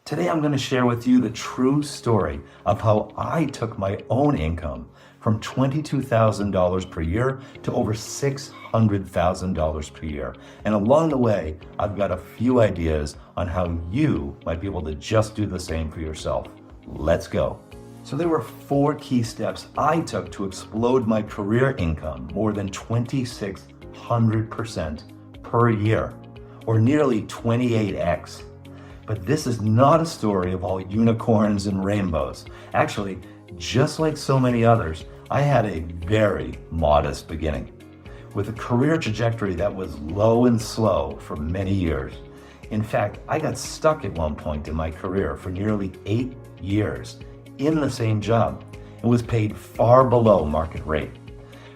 Today I'm going to share with you the true story of how I took my own income from $22,000 per year to over $600,000 per year. And along the way, I've got a few ideas on how you might be able to just do the same for yourself. Let's go. So there were 4 key steps I took to explode my career income more than 2,600% per year, or nearly 28x. But this is not a story of all unicorns and rainbows. Actually, just like so many others, I had a very modest beginning, with a career trajectory that was low and slow for many years. In fact, I got stuck at one point in my career for nearly 8 years in the same job and was paid far below market rate.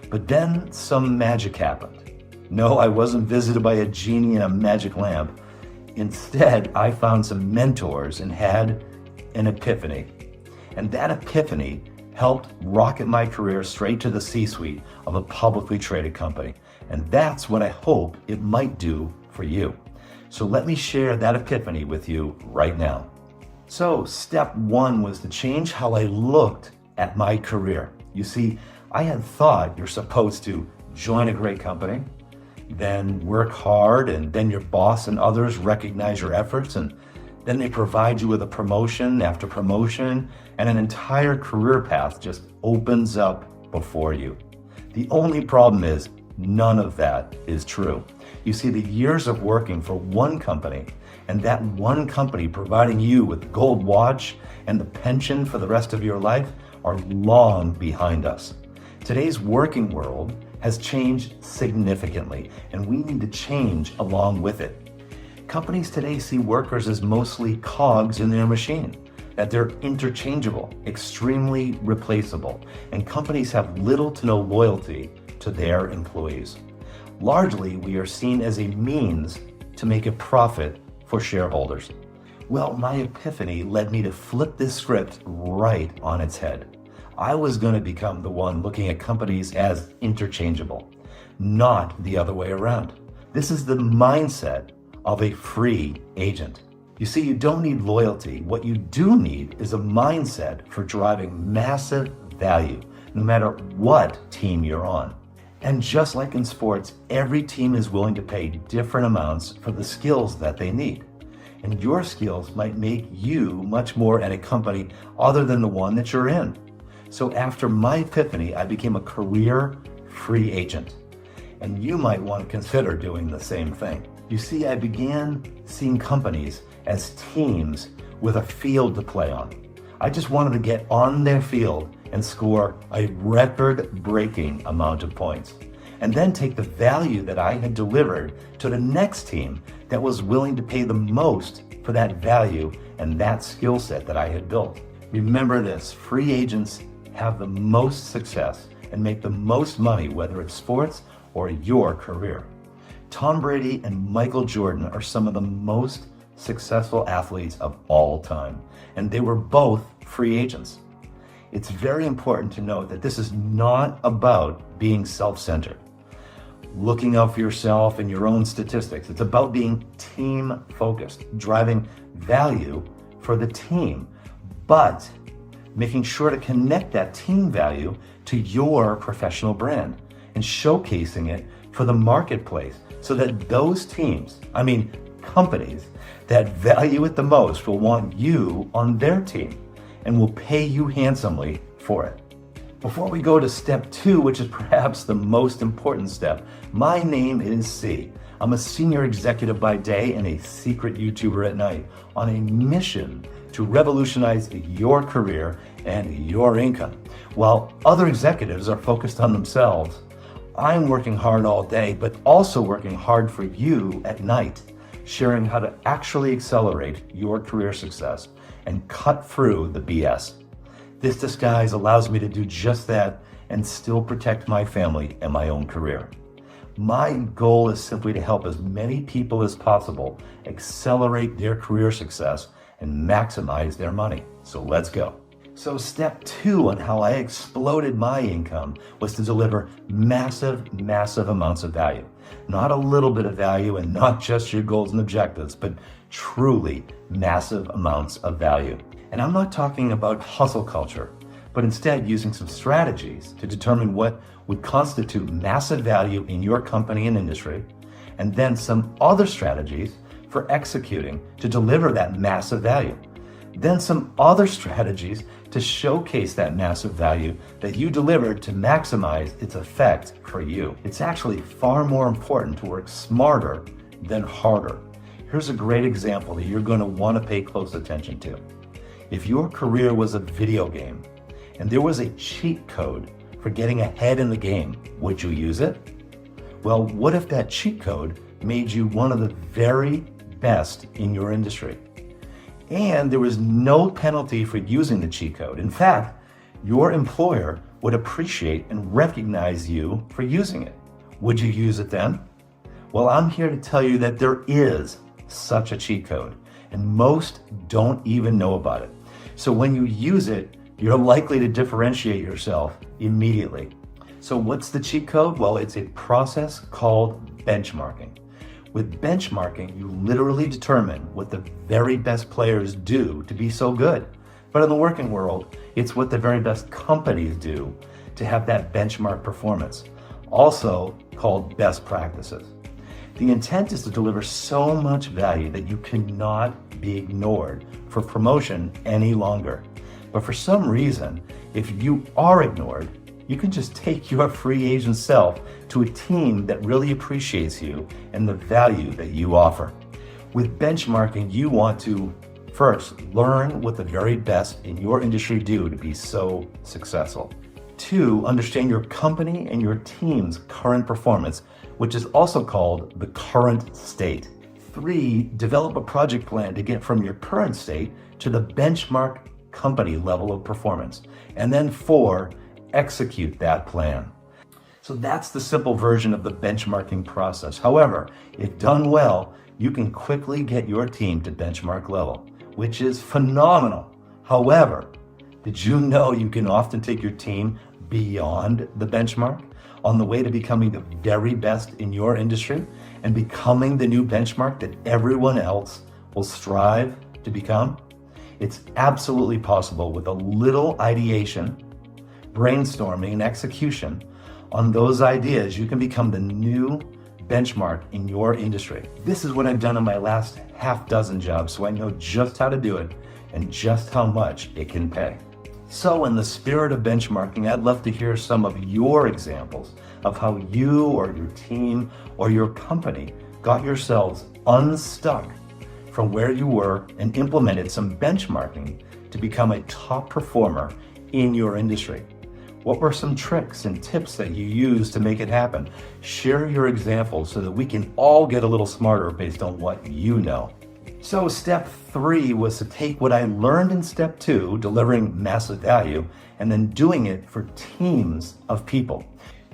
But then some magic happened. No, I wasn't visited by a genie in a magic lamp. Instead, I found some mentors and had an epiphany. And that epiphany helped rocket my career straight to the C-suite of a publicly traded company. And that's what I hope it might do for you. So let me share that epiphany with you right now. So step 1 was to change how I looked at my career. You see, I had thought you're supposed to join a great company, then work hard, and then your boss and others recognize your efforts, and then they provide you with a promotion after promotion, and an entire career path just opens up before you. The only problem is none of that is true. You see, the years of working for one company and that one company providing you with the gold watch and the pension for the rest of your life are long behind us. Today's working world has changed significantly, and we need to change along with it. Companies today see workers as mostly cogs in their machine, that they're interchangeable, extremely replaceable, and companies have little to no loyalty to their employees. Largely, we are seen as a means to make a profit for shareholders. Well, my epiphany led me to flip this script right on its head. I was going to become the one looking at companies as interchangeable, not the other way around. This is the mindset of a free agent. You see, you don't need loyalty. What you do need is a mindset for driving massive value, no matter what team you're on. And just like in sports, every team is willing to pay different amounts for the skills that they need. And your skills might make you much more at a company other than the one that you're in. So after my epiphany, I became a career free agent. And you might want to consider doing the same thing. You see, I began seeing companies as teams with a field to play on. I just wanted to get on their field and score a record-breaking amount of points, and then take the value that I had delivered to the next team that was willing to pay the most for that value and that skill set that I had built. Remember this, free agents have the most success and make the most money, whether it's sports or your career. Tom Brady and Michael Jordan are some of the most successful athletes of all time, and they were both free agents. It's very important to note that this is not about being self-centered, looking out for yourself and your own statistics. It's about being team-focused, driving value for the team, but making sure to connect that team value to your professional brand and showcasing it for the marketplace so that those companies that value it the most will want you on their team and will pay you handsomely for it. Before we go to step 2, which is perhaps the most important step, my name is C. I'm a senior executive by day and a secret YouTuber at night on a mission to revolutionize your career and your income. While other executives are focused on themselves, I'm working hard all day, but also working hard for you at night, sharing how to actually accelerate your career success and cut through the BS. This disguise allows me to do just that and still protect my family and my own career. My goal is simply to help as many people as possible accelerate their career success and maximize their money. So let's go. So step 2 on how I exploded my income was to deliver massive amounts of value. Not a little bit of value and not just your goals and objectives, but truly massive amounts of value. And I'm not talking about hustle culture, but instead using some strategies to determine what would constitute massive value in your company and industry, and then some other strategies for executing to deliver that massive value. Then some other strategies to showcase that massive value that you delivered to maximize its effect for you. It's actually far more important to work smarter than harder. Here's a great example that you're going to want to pay close attention to. If your career was a video game and there was a cheat code for getting ahead in the game, would you use it? Well, what if that cheat code made you one of the very best in your industry? And there was no penalty for using the cheat code. In fact, your employer would appreciate and recognize you for using it. Would you use it then? Well, I'm here to tell you that there is such a cheat code, and most don't even know about it. So when you use it, you're likely to differentiate yourself immediately. So what's the cheat code? Well, it's a process called benchmarking. With benchmarking, you literally determine what the very best players do to be so good. But in the working world, it's what the very best companies do to have that benchmark performance, also called best practices. The intent is to deliver so much value that you cannot be ignored for promotion any longer. But for some reason, if you are ignored, you can just take your free agent self to a team that really appreciates you and the value that you offer. With benchmarking, you want to first learn what the very best in your industry do to be so successful. 2, understand your company and your team's current performance, which is also called the current state. 3, develop a project plan to get from your current state to the benchmark company level of performance. And then 4, execute that plan. So that's the simple version of the benchmarking process. However, if done well, you can quickly get your team to benchmark level, which is phenomenal. However, did you know you can often take your team beyond the benchmark on the way to becoming the very best in your industry and becoming the new benchmark that everyone else will strive to become? It's absolutely possible with a little ideation, brainstorming, and execution on those ideas. You can become the new benchmark in your industry. This is what I've done in my last half dozen jobs, so I know just how to do it and just how much it can pay. So in the spirit of benchmarking, I'd love to hear some of your examples of how you or your team or your company got yourselves unstuck from where you were and implemented some benchmarking to become a top performer in your industry. What were some tricks and tips that you used to make it happen? Share your examples so that we can all get a little smarter based on what you know. So step 3 was to take what I learned in step 2, delivering massive value, and then doing it for teams of people.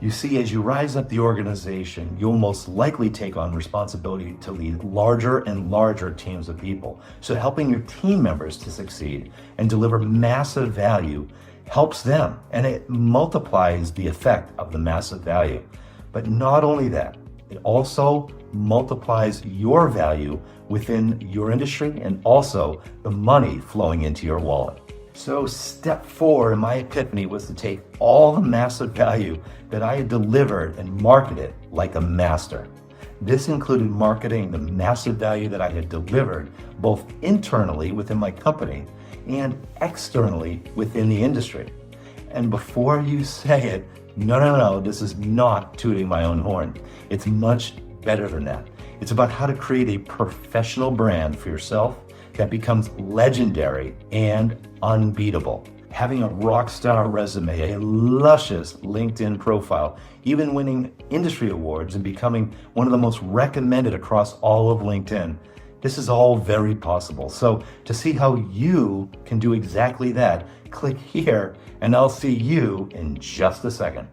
You see, as you rise up the organization, you'll most likely take on responsibility to lead larger and larger teams of people. So helping your team members to succeed and deliver massive value helps them, and it multiplies the effect of the massive value. But not only that, it also multiplies your value within your industry and also the money flowing into your wallet. So step 4 in my epiphany was to take all the massive value that I had delivered and market it like a master. This included marketing the massive value that I had delivered both internally within my company and externally within the industry. And before you say it, no, this is not tooting my own horn. It's much better than that. It's about how to create a professional brand for yourself that becomes legendary and unbeatable. Having a rock star resume, a luscious LinkedIn profile, even winning industry awards and becoming one of the most recommended across all of LinkedIn. This is all very possible. So to see how you can do exactly that, click here and I'll see you in just a second.